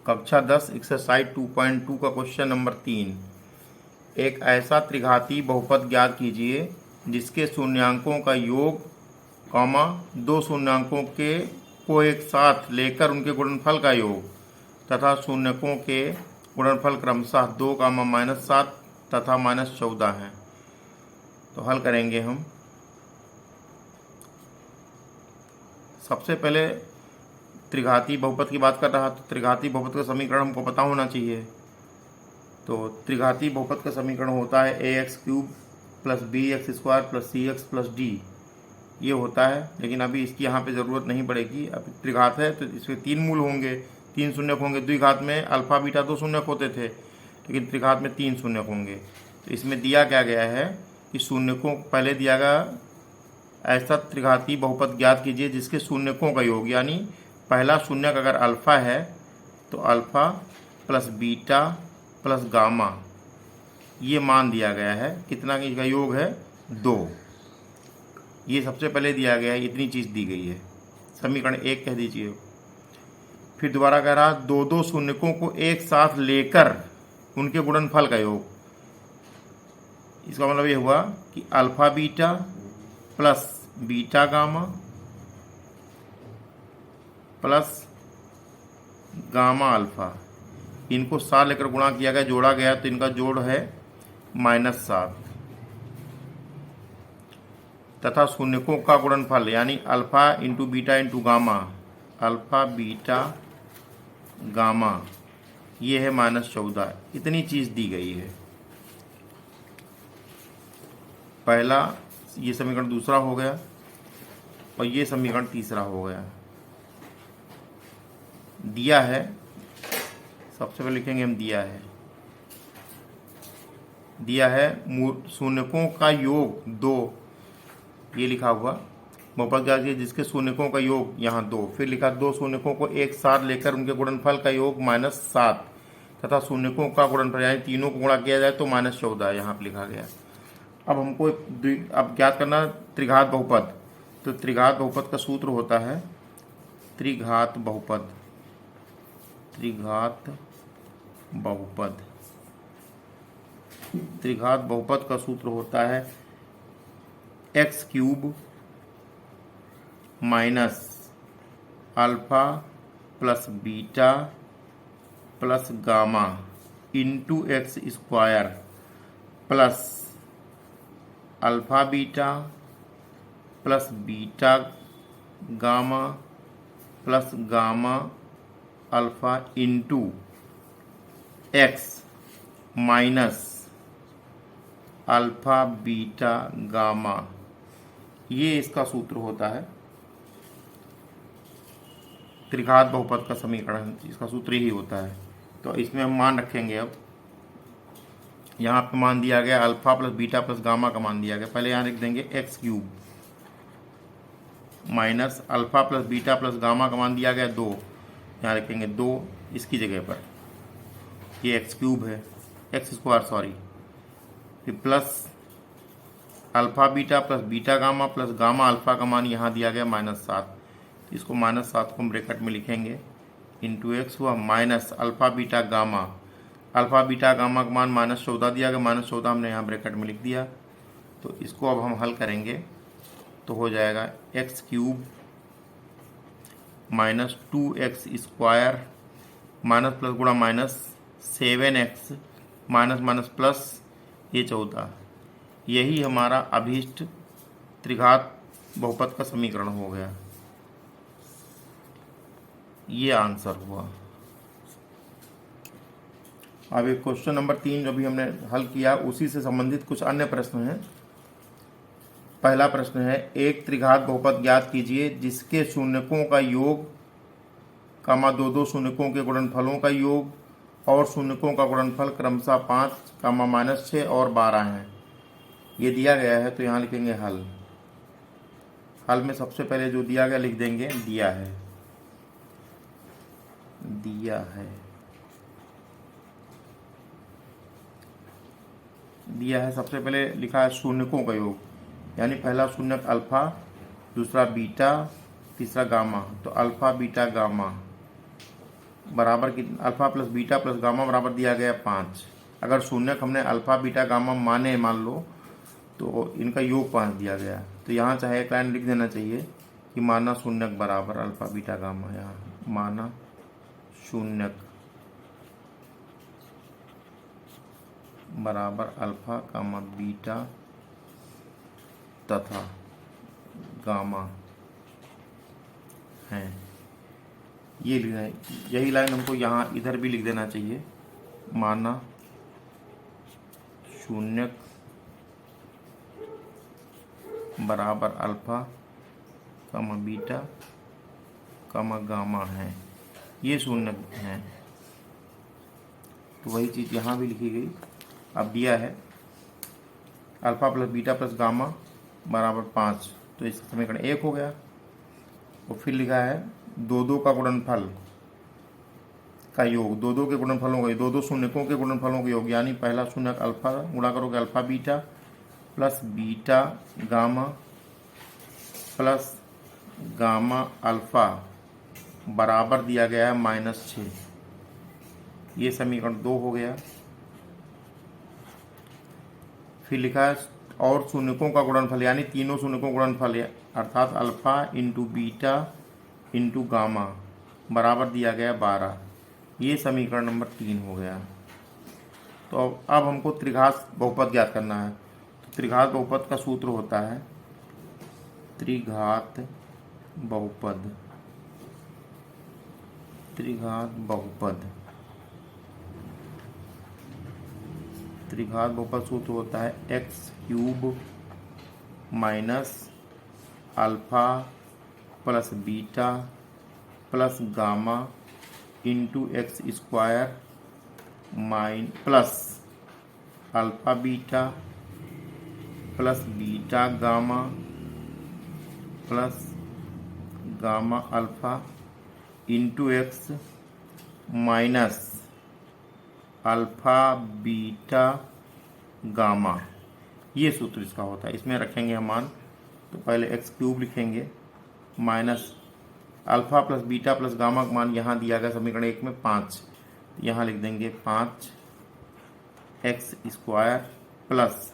कक्षा 10 एक्सरसाइज 2.2 का question number 3। एक ऐसा त्रिघाती बहुपद ज्ञात कीजिए जिसके शून्यांकों का योग कॉमा दो शून्यांकों के को एक साथ लेकर उनके गुणनफल का योग तथा शून्यकों के गुणनफल क्रमशः 2 -7 तथा -14 हैं। तो हल करेंगे हम। सबसे पहले त्रिघाती बहुपद की बात कर रहा, तो त्रिघाती बहुपद का समीकरण हमको पता होना चाहिए। तो त्रिघाती बहुपद का समीकरण होता है ax³ + bx² + cx + d। ये होता है, लेकिन अभी इसकी यहाँ पे ज़रूरत नहीं पड़ेगी। अब त्रिघात है तो इसके 3 मूल होंगे, 3 शून्यक होंगे। द्विघात में अल्फा बीटा 2 शून्यक होते थे, लेकिन त्रिघात में 3 शून्यक होंगे। तो इसमें दिया क्या गया है कि शून्यकों पहले दिया गया ऐसा त्रिघाती बहुपद ज्ञात कीजिए जिसके शून्यकों का योग, यानी पहला शून्यक अगर अल्फ़ा है तो alpha plus beta plus gamma, ये मान दिया गया है। कितना का योग है? 2। ये सबसे पहले दिया गया है, इतनी चीज़ दी गई है। समीकरण 1 कह दीजिए। फिर दोबारा कह रहा दो शून्यकों को एक साथ लेकर उनके गुणनफल का योग। इसका मतलब ये हुआ कि alpha beta plus beta gamma plus gamma alpha, इनको साथ लेकर गुणा किया गया, जोड़ा गया, तो इनका जोड़ है -7 तथा शून्यकों का गुणनफल यानी alpha into beta into gamma, alpha beta gamma, ये है -14। इतनी चीज़ दी गई है। पहला ये समीकरण दूसरा हो गया और ये समीकरण तीसरा हो गया। दिया है, सबसे पहले लिखेंगे हम दिया है शून्यकों का योग 2, ये लिखा हुआ बहुपद ज्ञात कीजिए जिसके शून्यकों का योग यहाँ 2। फिर लिखा दो शून्यकों को एक साथ लेकर उनके गुणनफल का योग -7 तथा शून्यकों का गुणनफल यानी तीनों को गुणा किया जाए तो -14 यहाँ पर लिखा गया। अब हमको अब ज्ञात करना त्रिघात बहुपद। तो त्रिघात बहुपद का सूत्र होता है त्रिघात बहुपद का सूत्र होता है x³ minus alpha plus beta plus gamma into x² plus alpha beta plus beta gamma plus gamma alpha into x minus alpha beta gamma, ये इसका सूत्र होता है त्रिघात बहुपद का समीकरण। इसका सूत्र ही होता है। तो इसमें हम मान रखेंगे। अब यहाँ पे मान दिया गया alpha plus beta plus gamma का मान दिया गया। पहले यहाँ लिख देंगे x³ minus alpha plus beta plus gamma का मान दिया गया 2, यहाँ लिखेंगे 2 इसकी जगह पर। ये x³ है, x² सॉरी। फिर plus alpha beta plus beta gamma plus gamma alpha का मान यहाँ दिया गया -7। इसको -7 को हम ब्रैकेट में लिखेंगे, इंटू x हुआ माइनस अल्फ़ा बीटा गामा का मान -14 दिया गया, -14 हमने यहाँ ब्रैकेट में लिख दिया। तो इसको अब हम हल करेंगे तो हो जाएगा x³ minus 2x² minus plus गुणा -7x माइनस प्लस ये 14। यही हमारा अभीष्ट त्रिघात बहुपद का समीकरण हो गया। ये आंसर हुआ। अब एक क्वेश्चन नंबर 3 जो भी हमने हल किया उसी से संबंधित कुछ अन्य प्रश्न हैं। पहला प्रश्न है एक त्रिघात बहुपद ज्ञात कीजिए जिसके शून्यकों का योग कामा दो शून्यकों के गुणनफलों का योग और शून्यकों का गुणनफल क्रमशः 5, -6 और 12 हैं। ये दिया गया है, तो यहाँ लिखेंगे हल। हल में सबसे पहले जो दिया गया लिख देंगे दिया है। सबसे पहले लिखा है शून्यकों का योग, यानी पहला शून्यक अल्फ़ा, दूसरा बीटा, तीसरा गामा। तो अल्फ़ा बीटा गामा बराबर की alpha plus beta plus gamma बराबर दिया गया 5। अगर शून्यक हमने अल्फ़ा बीटा गामा माने मान लो तो इनका योग 5 दिया गया, तो यहाँ चाहे एक लाइन लिख देना चाहिए कि माना शून्यक बराबर अल्फ़ा बीटा गामा। यहाँ माना शून्यक बराबर अल्फ़ा गामा बीटा तथा गामा है। ये लिखना है, यही लाइन हमको यहाँ इधर भी लिख देना चाहिए। माना शून्यक बराबर अल्फ़ा कामा बीटा कामा गामा है, ये शून्यक है। तो वही चीज़ यहाँ भी लिखी गई। अब दिया है alpha plus beta plus gamma बराबर 5, तो इसका समीकरण 1 हो गया। और फिर लिखा है दो दो का गुणनफल का योग, दो दो के गुणनफलों का, दो दो शून्यकों के गुणनफलों का योग, यानी पहला शून्यक अल्फ़ा गुणा करोगे alpha beta plus beta gamma plus gamma alpha बराबर दिया गया है -6। ये समीकरण 2 हो गया। फिर लिखा है और शून्यकों का गुणनफल, यानी तीनों शून्यकों का गुणनफल है, अर्थात alpha into beta into gamma बराबर दिया गया 12। ये समीकरण नंबर 3 हो गया। तो अब हमको त्रिघात बहुपद ज्ञात करना है। तो त्रिघात बहुपद का सूत्र होता है त्रिघात बहुपद। त्रिघात बहुपद त्रिघात बहुपद सूत्र होता है x³ minus alpha plus beta plus gamma into x² plus alpha beta plus beta gamma plus gamma alpha into x minus alpha beta gamma. ये सूत्र इसका होता है। इसमें रखेंगे हम मान, तो पहले x³ लिखेंगे minus alpha plus beta plus gamma का मान यहाँ दिया गया समीकरण 1 में 5, यहाँ लिख देंगे 5x² plus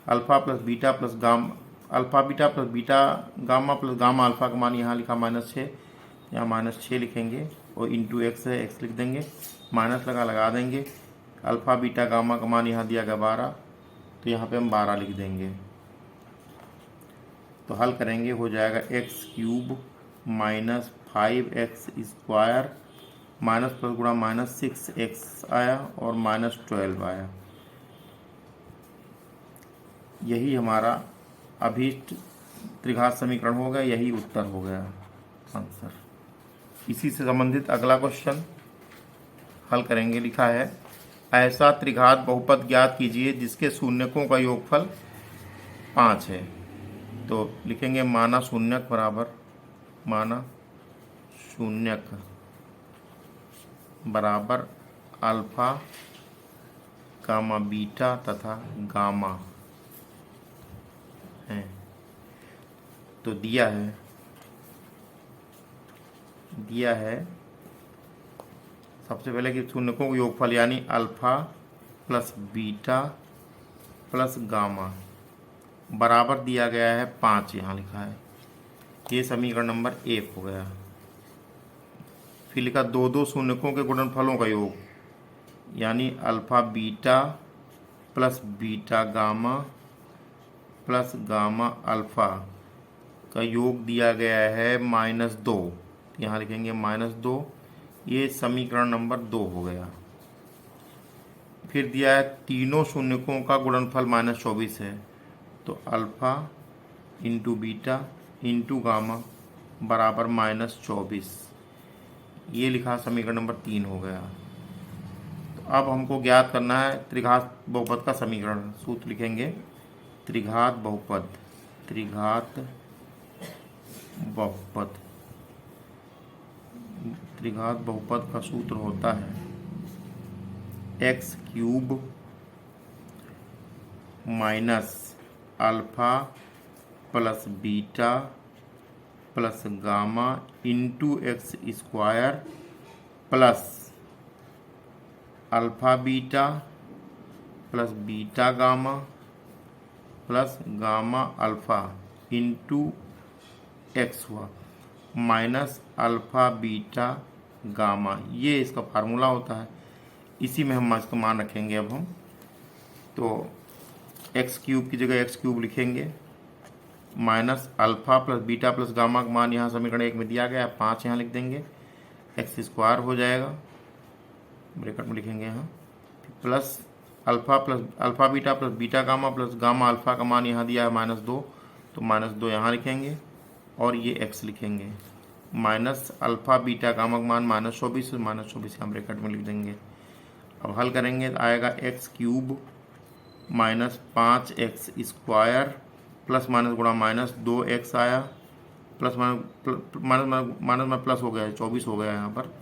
alpha plus beta plus gamma, alpha beta plus beta gamma plus gamma alpha का मान यहाँ लिखा -6, यहाँ -6 लिखेंगे और इंटू x है, x लिख देंगे, माइनस लगा देंगे। अल्फ़ा बीटा गामा का मान यहाँ दिया गया 12, तो यहाँ पे हम 12 लिख देंगे। तो हल करेंगे, हो जाएगा x³ minus 5x² minus plus गुणा -6x आया और -12 आया। यही हमारा अभीष्ट त्रिघात समीकरण हो गया, यही उत्तर हो गया आंसर। इसी से संबंधित अगला क्वेश्चन हल करेंगे। लिखा है ऐसा त्रिघात बहुपद ज्ञात कीजिए जिसके शून्यकों का योगफल 5 है। तो लिखेंगे माना शून्यक बराबर माना शून्यक बराबर अल्फ़ा गामा बीटा तथा गामा है। तो दिया है सबसे पहले कि शून्यकों का योगफल, यानी alpha plus beta plus gamma बराबर दिया गया है 5, यहाँ लिखा है। ये समीकरण नंबर 1 हो गया। फिर लिखा दो दो शून्यकों के गुणनफलों का योग, यानी alpha beta plus beta gamma plus gamma alpha का योग दिया गया है -2, यहाँ लिखेंगे -2। ये समीकरण नंबर 2 हो गया। फिर दिया है तीनों शून्यकों का गुणनफल -24 है, तो alpha into beta into gamma बराबर -24। ये लिखा समीकरण नंबर 3 हो गया। तो अब हमको ज्ञात करना है त्रिघात बहुपद का समीकरण। सूत्र लिखेंगे त्रिघात बहुपद। त्रिघात बहुपद त्रिघात बहुपद का सूत्र होता है x³ minus alpha plus beta plus gamma into x² plus alpha beta plus beta gamma plus gamma alpha into x हुआ माइनस अल्फ़ा बीटा गामा, ये इसका फार्मूला होता है। इसी में हम इसका मान रखेंगे। अब हम तो एक्स क्यूब की जगह एक्स क्यूब लिखेंगे, minus alpha plus beta plus gamma का मान यहाँ समीकरण 1 में दिया गया है, 5 यहाँ लिख देंगे, एक्स स्क्वायर हो जाएगा, ब्रैकेट में लिखेंगे यहाँ, plus alpha beta plus beta gamma plus gamma alpha का मान यहाँ दिया है -2, तो -2 यहाँ लिखेंगे और ये एक्स लिखेंगे, माइनस अल्फ़ा बीटा गामा का मान -24, -24 यहाँ ब्रैकेट में लिख देंगे। अब हल करेंगे तो आएगा x cube minus 5x square plus minus गुणा -2x आया, प्लस माइनस में प्लस हो गया है, 24 हो गया यहाँ पर।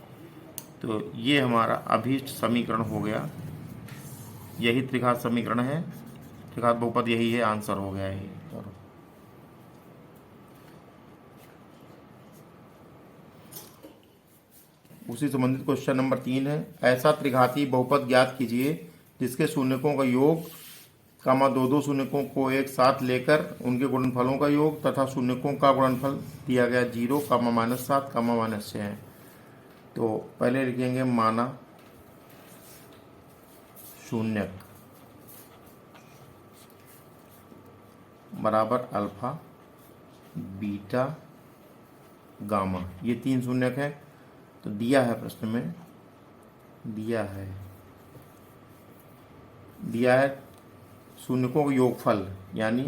तो ये हमारा अभीष्ट समीकरण हो गया, यही त्रिघात समीकरण है, त्रिघात बहुपद यही है, आंसर हो गया यही। उसी संबंधित क्वेश्चन नंबर 3 है, ऐसा त्रिघाती बहुपद ज्ञात कीजिए जिसके शून्यकों का योग कामा दो शून्यकों को एक साथ लेकर उनके गुणनफलों का योग तथा शून्यकों का गुणनफल दिया गया 0, -7, -6 है। तो पहले लिखेंगे माना शून्यक बराबर अल्फा बीटा गामा, ये 3 शून्यक है। तो दिया है प्रश्न में, दिया है शून्यकों का योगफल यानी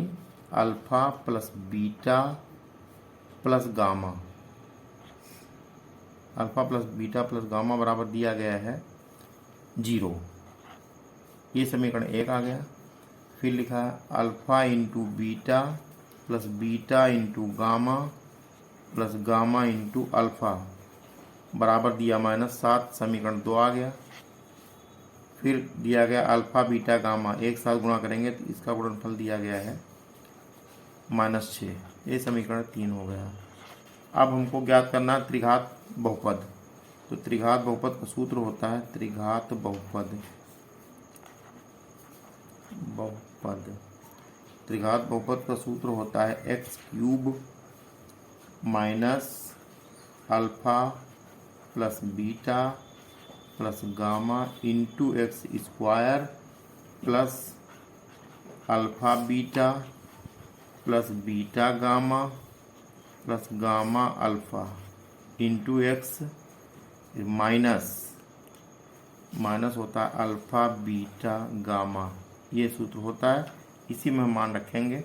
alpha plus beta plus gamma, alpha plus beta plus gamma बराबर दिया गया है 0, ये समीकरण 1 आ गया। फिर लिखा है alpha into beta plus beta into gamma plus gamma into alpha बराबर दिया -7, समीकरण 2 आ गया। फिर दिया गया अल्फा बीटा गामा, एक साथ गुणा करेंगे तो इसका गुणनफल दिया गया है -6, ये समीकरण 3 हो गया। अब हमको ज्ञात करना है त्रिघात बहुपद। तो त्रिघात बहुपद का सूत्र होता है त्रिघात बहुपद, त्रिघात बहुपद का सूत्र होता है x cube minus alpha plus beta plus gamma into x square plus alpha beta plus beta gamma plus gamma alpha into x minus होता है अल्फा बीटा गामा, ये सूत्र होता है। इसी में हम मान रखेंगे।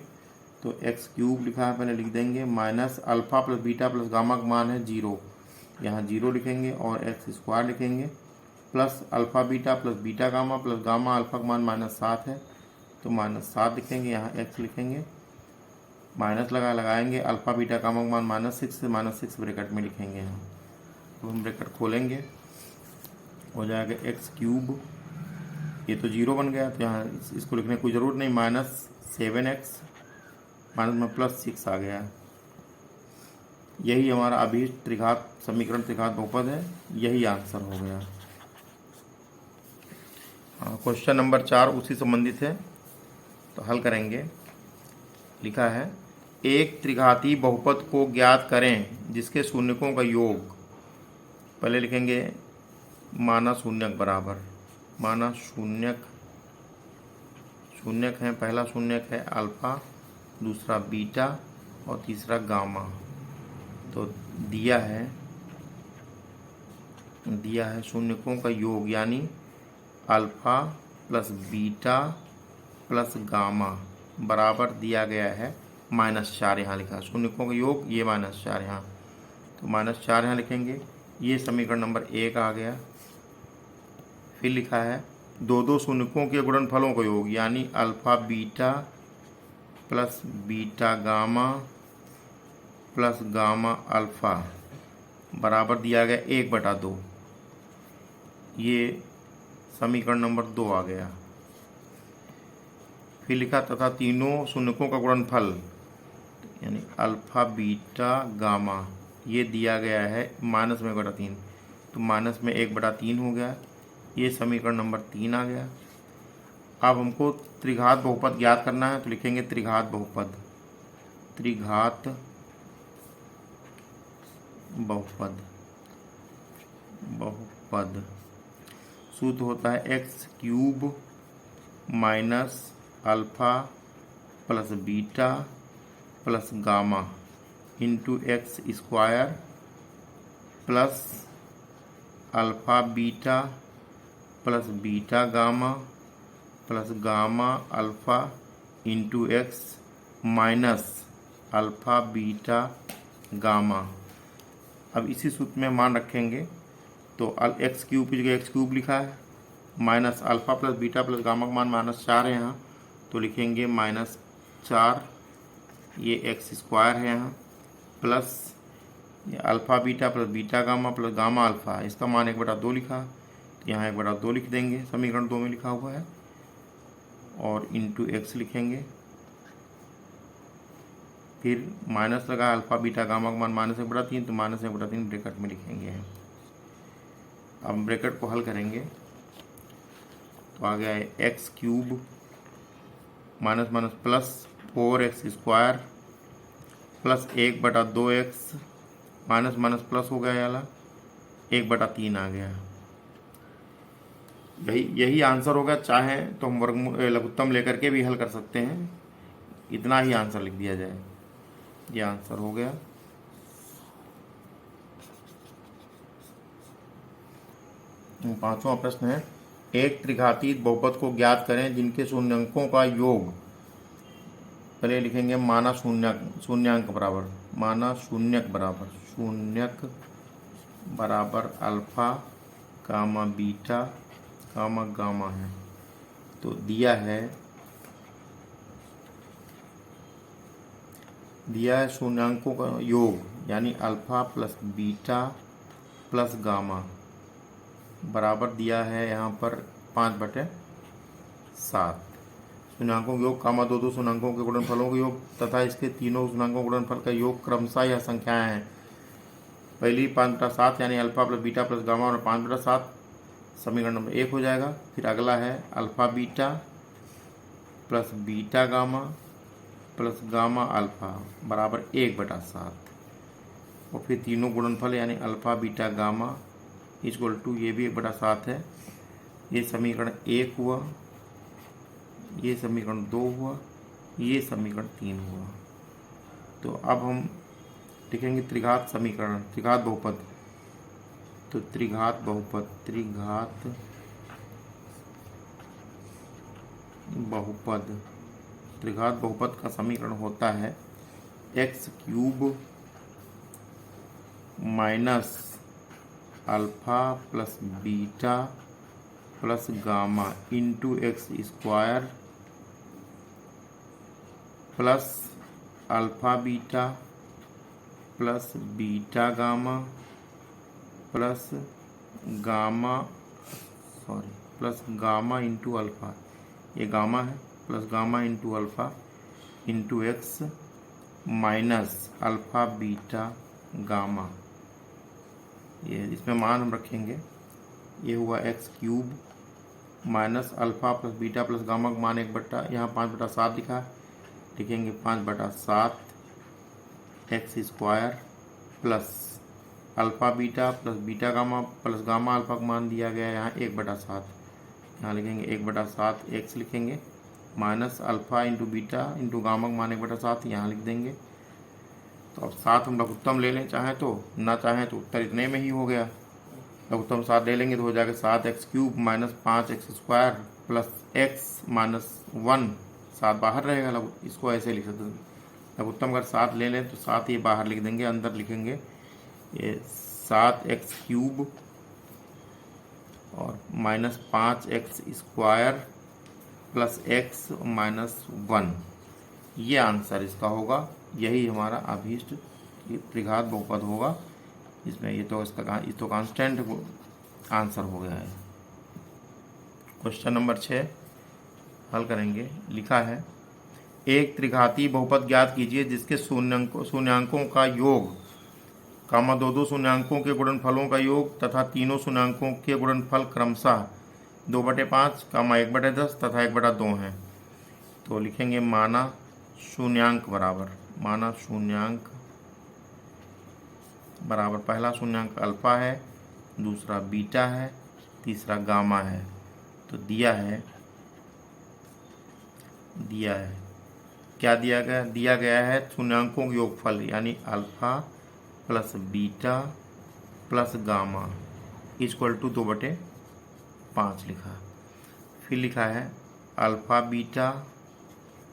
तो एक्स क्यूब लिखा है, पहले लिख देंगे, minus alpha plus beta plus gamma का मान है 0, यहाँ 0 लिखेंगे और एक्स स्क्वायर लिखेंगे plus alpha beta plus beta gamma plus gamma alpha का मान -7 है, तो -7 लिखेंगे, यहाँ एक्स लिखेंगे, माइनस लगाएंगे, अल्फा बीटा गामा का मान -6 ब्रैकेट में लिखेंगे यहाँ। तो हम ब्रैकेट खोलेंगे, हो जाएगा एक्स क्यूब, ये तो 0 बन गया, तो यहाँ इसको लिखने की कोई ज़रूरत नहीं, -7x माइनस में +6 आ गया। यही हमारा अभी त्रिघात समीकरण त्रिघात बहुपद है, यही आंसर हो गया। क्वेश्चन नंबर 4 उसी संबंधित है, तो हल करेंगे। लिखा है एक त्रिघाती बहुपद को ज्ञात करें जिसके शून्यकों का योग, पहले लिखेंगे माना शून्यक बराबर, माना शून्यक है, पहला शून्यक है अल्फा, दूसरा बीटा और तीसरा गामा। तो दिया है शून्यकों का योग यानी alpha plus beta plus gamma बराबर दिया गया है -4, यहाँ लिखा है शून्यकों का योग, ये -4 यहाँ, तो -4 यहाँ लिखेंगे, ये समीकरण नंबर 1 आ गया। फिर लिखा है दो शून्यकों के गुणनफलों का योग यानी alpha beta plus beta gamma plus gamma alpha बराबर दिया गया 1/2, ये समीकरण नंबर 2 आ गया। फिर लिखा तथा तीनों शून्यकों का गुणनफल यानी अल्फा बीटा गामा, ये दिया गया है -1/3, तो -1/3 हो गया। ये समीकरण नंबर 3 आ गया। अब हमको त्रिघात बहुपद ज्ञात करना है, तो लिखेंगे त्रिघात बहुपद। त्रिघात बहुपद बहुपद सूत्र होता है x cube minus alpha plus beta plus gamma into x square plus alpha beta plus beta gamma plus gamma alpha into x minus alpha beta gamma. अब इसी सूत्र में मान रखेंगे, तो एक्स क्यूब की जगह एक्स क्यूब लिखा है, minus alpha plus beta plus gamma का मान -4 है यहाँ, तो लिखेंगे -4, ये एक्स स्क्वायर है यहाँ, प्लस ये alpha beta plus beta gamma plus gamma alpha, इसका मान 1/2 लिखा, तो यहाँ 1/2 लिख देंगे, समीकरण 2 में लिखा हुआ है, और इंटू एक्स लिखेंगे, फिर माइनस लगा, अल्फ़ा बीटा गामा का मान -1/3, तो -1/3 ब्रैकेट में लिखेंगे। अब ब्रैकेट को हल करेंगे तो आ गया है x cube minus minus plus 4x square plus 1/2x minus minus plus हो गया, वाला 1/3 आ गया। यही आंसर होगा। चाहे तो हम लघुत्तम लेकर के भी हल कर सकते हैं, इतना ही आंसर लिख दिया जाए। ये आंसर हो गया। पांचवा प्रश्न है, एक त्रिघातीय बहुपद को ज्ञात करें जिनके शून्यंकों का योग, पहले लिखेंगे माना शून्यांक बराबर, माना शून्यक बराबर alpha gamma beta gamma gamma है। तो दिया है शून्यांकों का योग, यानी alpha plus beta plus gamma बराबर दिया है यहाँ पर 5/7। शून्यांकों के योग कामा दो शून्यांकों के गुणनफलों के योग तथा इसके तीनों शून्यांकों के गुणनफल का योग क्रमशः यह संख्याएं हैं। पहली 5/7 यानी alpha plus beta plus gamma और 5/7 समीकरण नंबर 1 हो जाएगा। फिर अगला है alpha beta plus beta gamma plus gamma alpha बराबर 1/7, और फिर तीनों गुणनफल यानी alpha beta gamma equal to ये भी 1/7 है। ये समीकरण 1 हुआ, ये समीकरण 2 हुआ, ये समीकरण 3 हुआ। तो अब हम लिखेंगे त्रिघात समीकरण, त्रिघात बहुपद। तो त्रिघात बहुपद, त्रिघात बहुपद, त्रिघात बहुपद का समीकरण होता है x cube minus alpha plus beta plus gamma into x square plus alpha beta plus beta gamma plus gamma into alpha, ये गामा है, plus gamma into alpha into x minus alpha beta gamma. ये इसमें मान हम रखेंगे, ये हुआ x cube minus alpha plus beta plus gamma का मान 1/, यहाँ 5/7 लिखा, लिखेंगे 5/7 x square plus alpha beta plus beta gamma plus gamma alpha का मान दिया गया है यहाँ 1/7, यहाँ लिखेंगे 1/7 एक्स लिखेंगे, minus alpha into beta into gamma का मान 1/7 यहाँ लिख देंगे। तो अब 7 हम लघुत्तम ले लें चाहें तो, ना चाहें तो उत्तर इतने में ही हो गया। लघुत्तम 7 ले लेंगे तो हो जाएगा 7x cube minus 5x square plus x minus 1, 7 बाहर रहेगा, इसको ऐसे लिख सकते हैं। लघुत्तम अगर 7 ले लें तो 7 ये बाहर लिख देंगे, अंदर लिखेंगे ये 7x क्यूब और minus 5x square plus x minus 1, ये आंसर इसका होगा। यही हमारा अभीष्ट त्रिघात बहुपद होगा। इसमें ये तो इसका कांस्टेंट आंसर हो गया है। क्वेश्चन नंबर 6 हल करेंगे। लिखा है एक त्रिघातीय बहुपद ज्ञात कीजिए जिसके शून्यांकों का योग कामा दो शून्यांकों के गुणनफलों का योग तथा तीनों शून्यांकों के गुणनफल क्रमशः 2/5 कामा 1/10 तथा 1/2 है। तो लिखेंगे माना शून्यांक बराबर, माना शून्यांक बराबर, पहला शून्यांक अल्फा है, दूसरा बीटा है, तीसरा गामा है। तो दिया है क्या दिया गया? दिया गया है शून्यांकों का योगफल, यानी alpha plus beta plus gamma equal to 2/5 लिखा। फिर लिखा है alpha beta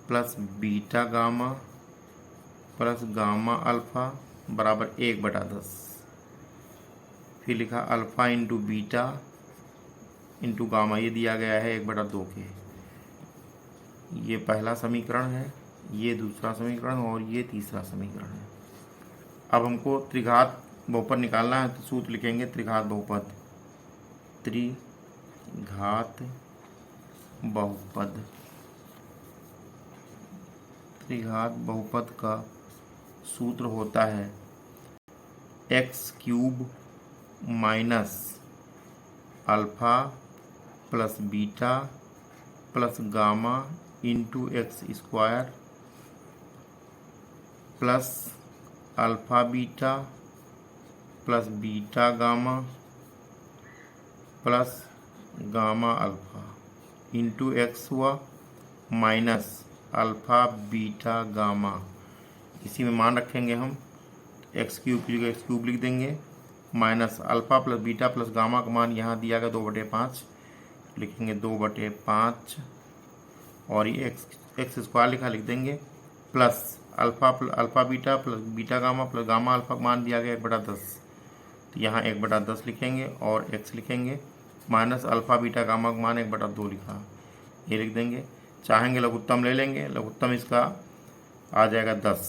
plus beta gamma plus gamma alpha बराबर 1/10। फिर लिखा alpha into beta into gamma, ये दिया गया है 1/2 के। ये पहला समीकरण है, ये दूसरा समीकरण और ये तीसरा समीकरण है। अब हमको त्रिघात बहुपद निकालना है, तो सूत्र लिखेंगे त्रिघात बहुपद। त्रिघात बहुपद, त्रिघात बहुपद का सूत्र होता है x³ minus alpha plus beta plus gamma into x² plus alpha beta plus beta gamma plus gamma alpha into x हुआ माइनस अल्फा बीटा गामा। इसी में मान रखेंगे हम, x³ की जगह x³ लिख देंगे, minus alpha plus beta plus gamma का मान यहाँ दिया गया 2/5, लिखेंगे 2/5 और ये x² लिखा लिख देंगे, plus alpha beta plus beta gamma plus gamma alpha का मान दिया गया 1/10, तो यहाँ 1/10 लिखेंगे और x लिखेंगे, माइनस अल्फा बीटा गामा का मान 1/2 लिखा, ये लिख देंगे। चाहेंगे लघुत्तम ले लेंगे, लघुत्तम इसका आ जाएगा 10,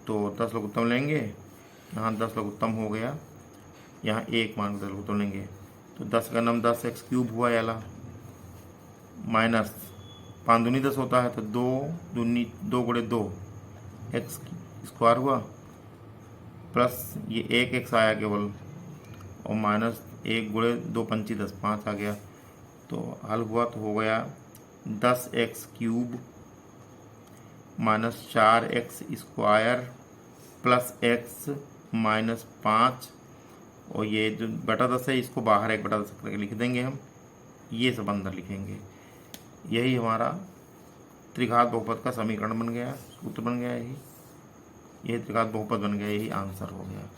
तो 10 लघुत्तम लेंगे, यहाँ 10 लघुत्तम हो गया, यहाँ 1 मान 10 लघुत्तम लेंगे, तो 10 का नम 10 x³ हुआ याला, माइनस 5 दूनी 10 होता है, तो 2 गुणे 2 x² हुआ, प्लस ये 1x आया केवल, और माइनस 1 गुणे 2 पंची 10, 5 आ गया। तो हल हुआ तो हो गया 10x³ minus 4x² plus x minus 5, और ये जो बटा 10 है इसको बाहर 1/10 करके लिख देंगे हम, ये सब अंदर लिखेंगे। यही हमारा त्रिघात बहुपद का समीकरण बन गया, सूत्र बन गया, यही त्रिघात बहुपद बन गया, यही आंसर हो गया।